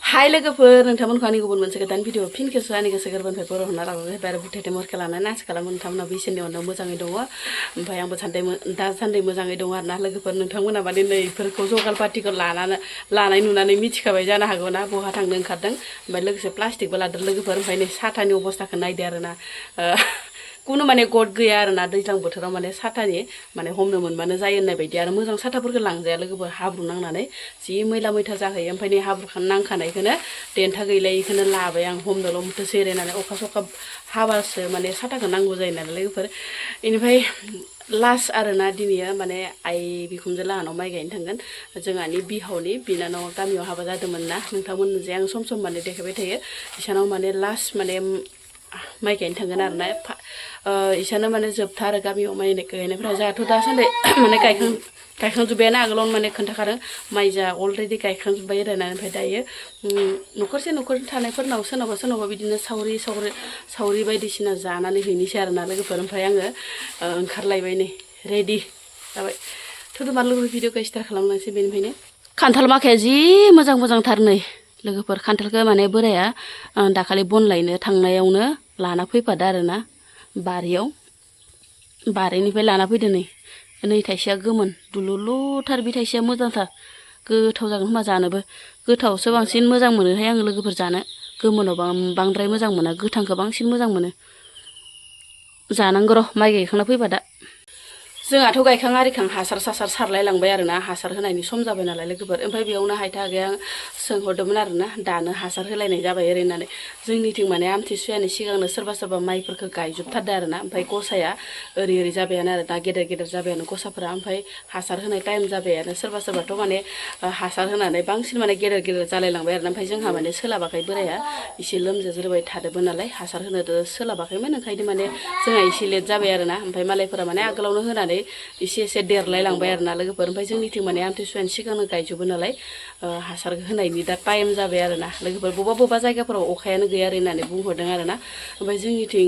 Hai लोगोफोर नोंथांमोनखौ आंनि गुबुन मोनसे गोदान भिडिअ फिन खेबसे आंनि गोसो गोरबोनिफ्राय बर' होनना लाबोबाय आरो बुथेथे मरखे लानानै आसा खालामो नोंथांमोनाबो इसोरनि अननायाव मोजाङै दङ ओमफ्राय आंबो दासान्दि मोजाङै दङ आरोना लोगोफोर नोंथांमोना माने नैफोरखौ जगाल पार्टिखौ लानाय नुनानै मिथिखाबाय जानो हागौ ना बहा थांनो ओंखारदों ओमफ्राय लोगोसे प्लास्टिकबो लादों लोगोफोर ओमफ्राय नै साथानि अबस्थाखौ नायदो आरोना कुनु माने गद गैया आरोना दैज्लां बोथोराव माने साथानि माने हमनो मोनबानो जायो होननाय बायदि आरो मोजां साथाफोरखौ लांजाया लोगोफोर हाब्रु नांनानै जि मैला मैथा जाहैयो ओमफ्राय नै हाब्रु नांखानायखौनो देन्था गैलायिखौनो लाबाय आं हमनोल' मुथोसो एरायनानै अखा सखा हाबासो माने साथाखौ नांगौ जायो नालाय लोगोफोर बेनिफ्राय लास्ट आरोना दिनैयो माने आइ बिखुनजो लाहानाव माइ गायनो थांगोन जोंहानि बिहावनि बिनानाव गामियाव हाबा जादोंमोन ना नोंथांमोननो जे आं सम सम माने देखायबाय थायो बिसानाव माने लास्ट माने माइ गायनो थांगोन आरोना इसानो माने जोबथा आरो गामियाव माइ गायनायफ्रा जोंहाथ' दासान्दि माने गायखांजोब्बायानो आगोलावनो माने खोन्थाखादों माइ जा अलरेडि गायखांजोब्बाय आरोना ओमफ्राय दायो न'खरसे थानायफोरनाव सोरनावबा बिदिनो सावरि बायदिसिना जानानै हैनोसै आरोना लोगोफोर ओमफ्राय आङो ओंखारलायबाय नै रेडि जाबाय थुदुमा लोगोफोर भिडिअखौ स्टार्ट खालामलांसै बेनिफ्रायनो खान्थाल माखाया जि मोजांथार नै लोगोफोर खान्थालखौ माने बोराया दाखालि बन लायनो थांनायावनो लाना फैफादो आरोना बारिनिफ्राय लाना फैदो नै थाइसेया गोमोन दुलुलुथार बे थाइसेया मोजांथार गोथाव जागोन खोमा जानोबो गोथावसो बांसिन मोजां मोनोहाय आङो लोगोफोर जानो गोमोनाव बांद्राय मोजां मोना गोथांखौ बांसिन मोजां मोनो जानांगौ र' माइ गायखांना फैबा दा जोंहाथ' गायखां आरिखां हासार सारलाय लांबाय आरोना हासार होनायनि सम जाबाय नालाय लोगोफोर ओमफ्राय बेयावनो हायथा आगैया सोंहरदोंमोन आरोना दानो हासार होलायनाय जाबाय ओरै होननानै जोंनिथिं माने आमथिसुवानि सिगांनो सोरबा माइफोरखौ गायजोबथारदो आरोना ओमफ्राय गसाया ओरै जाबायानो आरो दा गेदेर जाबायानो गसाफोरा ओमफ्राय हासार होनाय टाइम जाबायानो सोरबाथ' माने हासार होनानै बांसिन माने गेदेर जालायलांबाय आरोना ओमफ्राय जोंहा माने सोलाबाखै बोराया एसे लोमजाज्रोबाय थादोंमोन नालाय हासार होनो सोलाबाखैमोन ओंखायनो माने जोंहा एसे लेट जाबाय आरोना ओमफ्राय मालायफोरा माने आगोलावनो होनानै एसे देरलाय लांबाय आरोना लोगोफोर ओमफ्राय जोंनिथिं माने आमथिसुवानि सिगांनो गायजोबो नालाय हासार होनायनि दा टाइम जाबाय आरोना लोगोफोर बबेबा जायगाफोराव अखायानो गैया आरो होननानै बुंहरदों आरोना ओमफ्राय जोंनिथिं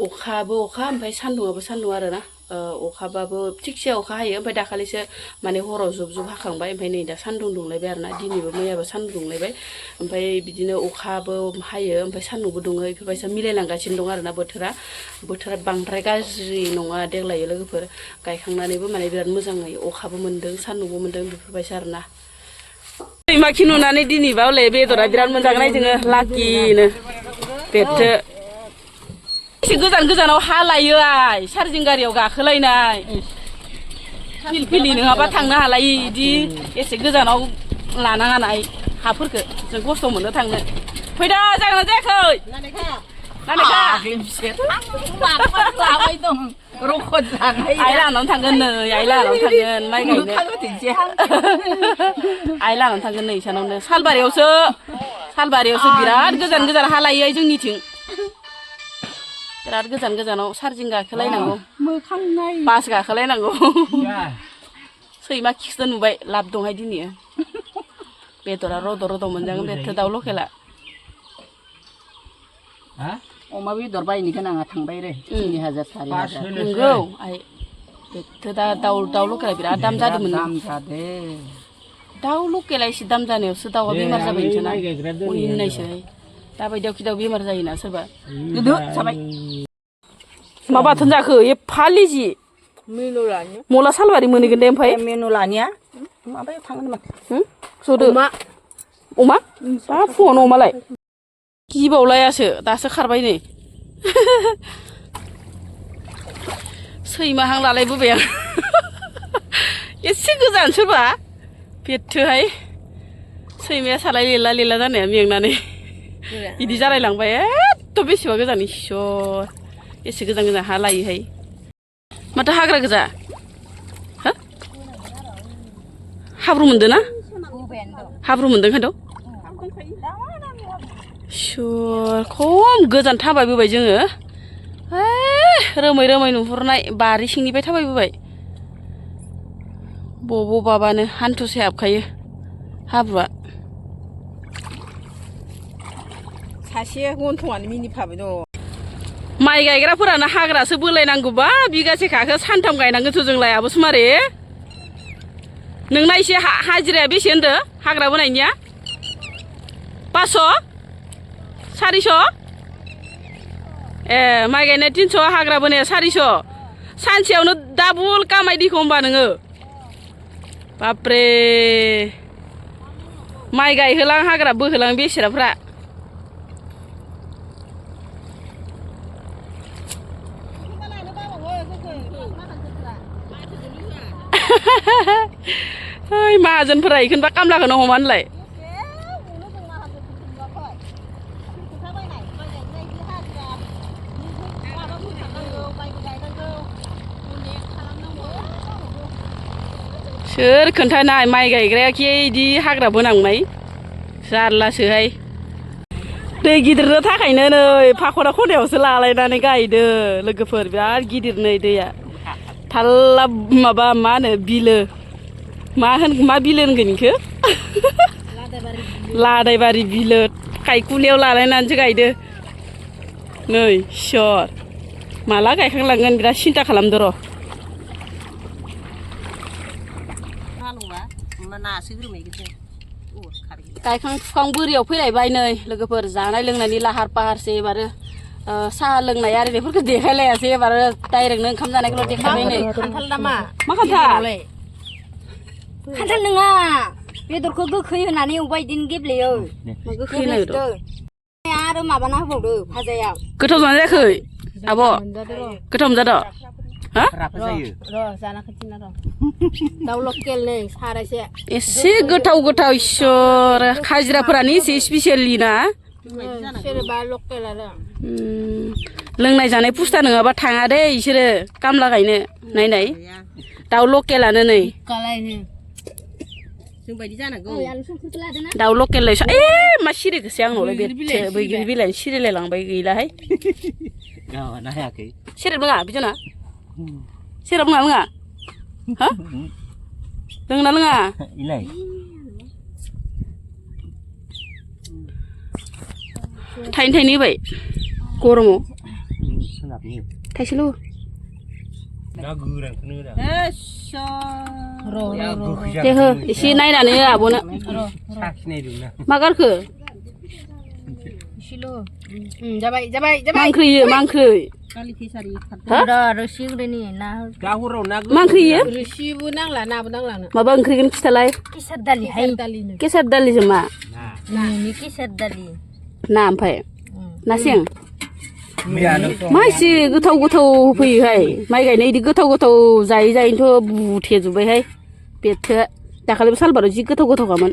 अखाबो अखा ओमफ्राय सान्दुंआबो सान्दुं आरोना अखाबाबो थिगसे अखा हायो ओमफ्राय दाखालिसो माने हराव जुब हाखांबाय ओमफ्राय नै दा सान्दुं दुंलायबाय आरोना दिनैबो मैयाबो सान्दुं दुंलायबाय ओमफ्राय बिदिनो अखाबो हायो ओमफ्राय सान्दुंबो दुङो बेफोरबायसा मिलायलांगासिनो दं आरोना बोथोरा बांद्राय गाज्रि नङा देग्लायो लोगोफोर गायखांनानैबो माने बिराद मोजाङै अखाबो मोन्दों सान्दुंबो मोन्दों बेफोरबायसा आरोना दैमाखि नुनानै दिनैबा हले बेदरा बिराद मोनजागोन जोङो लाकिनो बेथो एसे गोजानाव हा लायो आइ चार्जिं गारियाव गाखोलायनाय फिलफिलि नङाबा थांनो हालायि बिदि एसे गोजानाव लानाङानाय हाफोरखौ जों खस्थ' मोनो थांनो फैदा जागोन ना जायाखै आइ लानानै थांगोन नै आइ लानानै थांगोन माइ गायनो आइ लानानै थांगोन नै इसानावनो सालबारियावसो बिराद गोजान हा लायो जोंनिथिं बिराद गोजानाव चार्जिं गाखोलायनांगौ बास गाखोलायनांगौ सैमा खिखौसो नुबाय लाब दंहाय दिनै बेदरा रद' मोनजागोन बेथो दाउ लकेला अमा बेदर बायनो गोनाङा थांबाय रे 3000 4000 नंगौ आइ बेथो दा दाउ लकेला बिराद दाम जादोंमोन दाउ लकेला एसे दाम जानायावसो दाउआ बेमार जाबाय नोंसोरना होननायसो दाबायदियाव खि दाउ बेमार जायोना सोरबा गोदो जाबाय मा बाथोन जाखो एफा लेजि मला सालबारि मोनहैगोन दे ओमफ्राय मेनु लानिया माबायाव थांगोन नामा जदो अमा दा फुङावनो अमालाय गिबावलायासो दासो खारबाय नै सैमाहां लालायबोबाय आं एसे गोजान सोरबा बेथोहाय सैमाया सालाय लेला जानाया मेंनानै बिदि जालायलांबाय एथ' बेसेबा गोजान इसर एसे गोजान हा लायोहाय माथो हाग्रा गोजा हा हाब्रु मोनदों ना हाब्रु मोनदों खायद' इसर खम गोजान थाबायबोबाय जोङो रोमै नुहुरनाय बारि सिंनिफ्राय थाबायबोबाय बबानो हान्थुसे हाबखायो हाब्रुआ सासे गन्थंआनो मिनिफाबाय दं माइ गायग्राफोरानो हाग्रासो बोलायनांगौबा बिगासे खाखो सानथाम गायनांगोनथ' जोंलाय आब' सुमारि नोंना एसे हाजिराया बेसे होनदो हाग्रा बोनायनिया 500 400 ए माइ गायनाय 300 हाग्रा बोनाया 400 सानसेयावनो डाबल कामायदिखौ होमबा नोङो बापरे माइ गायहोलां हाग्रा बोहोलां बेसेराफ्रा ओइ माहाजोनफोरा इखोनबा कामलाखौनो हमा होनलाय सोर खोन्थानाय माइ गायग्रायाखि इदि हाग्रा बोनांनाय जारलासोहाय दै गिदिरनो थाखायनो नै फाखरा खनायावसो लालायनानै गायदो लोगोफोर बिराद गिदिर नै दैया थाल्ला माबा मा होनो बिलो मा बिलो होनगोन इखो लादायबारि बिलो काइकुलियाव लालायनानैसो गायदो नै इसर माला गायखांलांगोन बिराद सिन्था खालामदो र' गायखां फुखां बोरियाव फैलायबाय नै लोगोफोर जानाय लोंनायनि लाहार फाहारसै एबारो साहा लोंनाय आरिनायफोरखौ देखायलायासै एबारो डाइरेक्टनो ओंखाम जानायखौल' देखायबाय नै खान्थाल नामा मा खान्थाल खान्थाल नङा बेदरखौ गोखै होनानै एवबाय बिदिनो गेब्लेयो गोखै आरो माबाना होबावदो भाजायाव गोथाव जाना जायाखै आब' गोथाव मोनजादो हा दाउ लकेल नै सारायसे एसे गोथाव गोथाव इसर खाजिराफोरानो एसे स्पेसियेलि ना सोरबा लकेल आरो लोंनाय जानाय पुस्ता नङाबा थाङा दे इसोरो कामला गायनो नायनाय दाउ लकेलानो नै दाउ लकेल ए मा सिरिखोसै आंनावलाय बे बैग्रि बिलाइनि सिरिलाय लांबाय गैलाहाय सेरेब नङा बिदिना सेरेब नङा लोङा हा लोंना लोङा थाइनै होबाय गरमाव थाइसेल' दे हो एसे नायनानै आब'नो मा गारखो मा ओंख्रि मा ओंख्रि मा ओंख्रि माबा ओंख्रिगोन खिथालाय केसार दालिजों मा ना ओमफ्राय ना सें मा एसे गोथाव गोथाव फैयोहाय माइ गायनाय इदि गोथाव गोथाव जायै जायैनोथ' बुथेजोब्बायहाय बेथो दाखालिबो सालबाराव जि गोथाव गोथावखामोन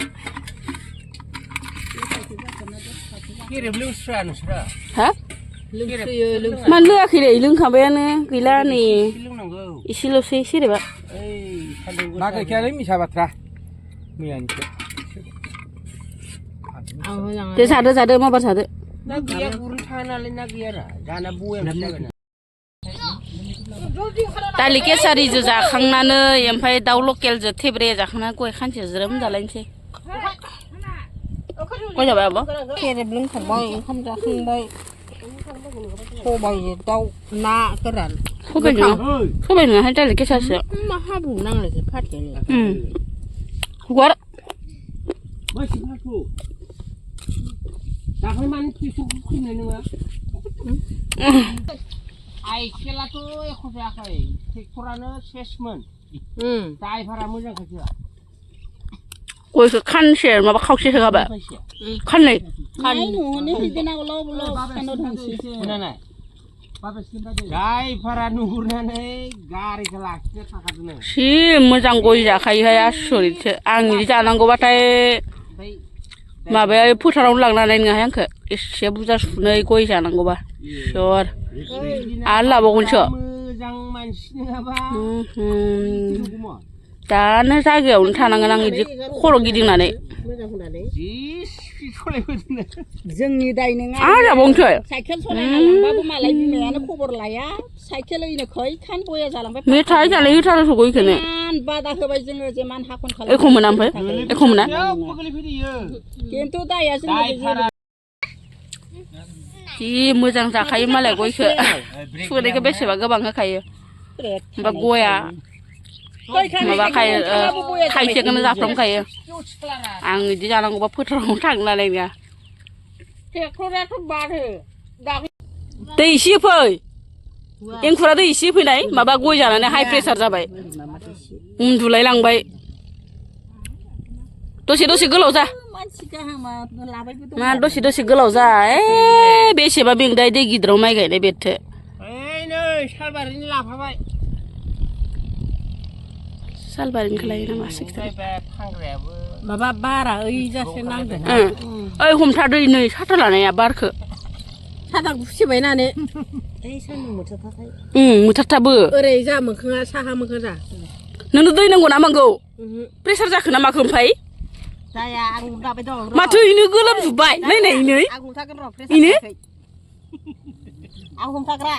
हा मानो लोङाखैलै लोंखाबायानो गैला नै एसेल'सै सेरेबा दे जादो जादो माबार जादो दालि केसारिजों जाखांनानै ओमफ्राय दाउ लकेलजों थेब्रे जाखांनानै गय खानसे ज्रोम जालायनोसै गय जाबाय आब' सेरेब लोंखांबाय ओंखाम जाखांबाय सबाइजों दाउ ना गोरान सबाइ नङाहाय दालि केसारिसो मा हाब्रु नांलायखो फाथैनो हगार आइखेलाथ' एख' जायाखै ट्रेक्टरानो सेसमोन ड्राइभारा मोजांखासो गयखौ खानसे माबा खावसे होगाबा खाननै ड्राइभारा नुहुरनानै गारिखौ लाखिनो थाखादों सि मोजां गय जाखायोहाय आसरितसो आं बिदि जानांगौबाथाय माबाया फोथारावनो लांनो हानाय नङाहाय आंखौ एसे बुरजा सुनै गय जानांगौबा सर आरो लाबावगोनसो दानो जायगायावनो थानांगोन आं बिदि खर' गिदिंनानै जोंनि दाय नङा आरो जाबावनोसै साइकेल सलायना लांबाबो मालाय बिमायानो खबर लाया साइकेल ओइनो खैखान बया जालांबाय मेथाइ जानाय होथारोसो गयखौनो बादा होबाय जोङो जेमान हाखन खालाम एख' मोना ओमफ्राय एख' मोना खिन्थु दाया जोंनि जि मोजां जाखायो मालाय गयखौ सुनैखौ बेसेबा गोबां होखायो ओमफ्राय गया माबाखायो थाइसेखौनो जाफ्रामखायो आं बिदि जानांगौबा फोथारावनो थांनो नालाय दै इसे फै एंखुरा दै इसे फैनाय माबा गय जानानै हाइ प्रेसार जाबाय उन्दुलाय लांबाय दसे दसे गोलाव जा मा दसे दसे गोलाव जा बेसेबा बेंदाय दै गिदिराव माइ गायनाय बेथो सालबारिनि लाफाबाय सालबारिनिखौ लायो नामा माबा बारा ओइ जासे नांदों ओइ हमथादै नै साथा लानाया बारखो साथा गुसिबाय नानै मोथारथाबो ओरै जा मोखाङा साहा मोखां जा नोंनो दै नांगौ ना मांगौ प्रेसार जाखो ना माखो ओमफ्राय जाया आं दाबाय दं माथो इनो गोलोमजोब्बाय नै इनो आं हमथागोन र' प्रेसार जायाखै आं हमथाग्रा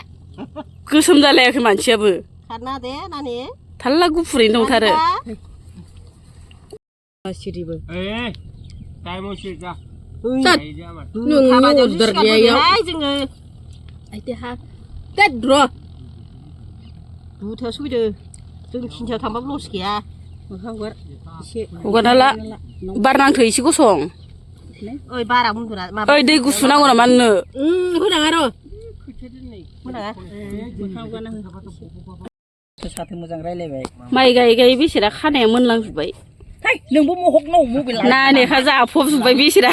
गोसोम जालायाखै मानसियाबो खारना दे नानि थाल्ला गुफुरैनो दंथारो सिरिबो दुथायाव सफैदो जों थिनथायाव थांबाबो लस गैया हगारना ला बार नांथो एसे गसं ओइ बारा उन्दुना ओइ दै गुसु नांगौ नामा नोंनो होनाङा र' साथो मोजां रायलायबाय माइ गायै गायै बेसेरा खानाया मोनलांजोब्बाय नोंबो महक नाव मबाइल नानेखा जाफबजोब्बाय बेसेरा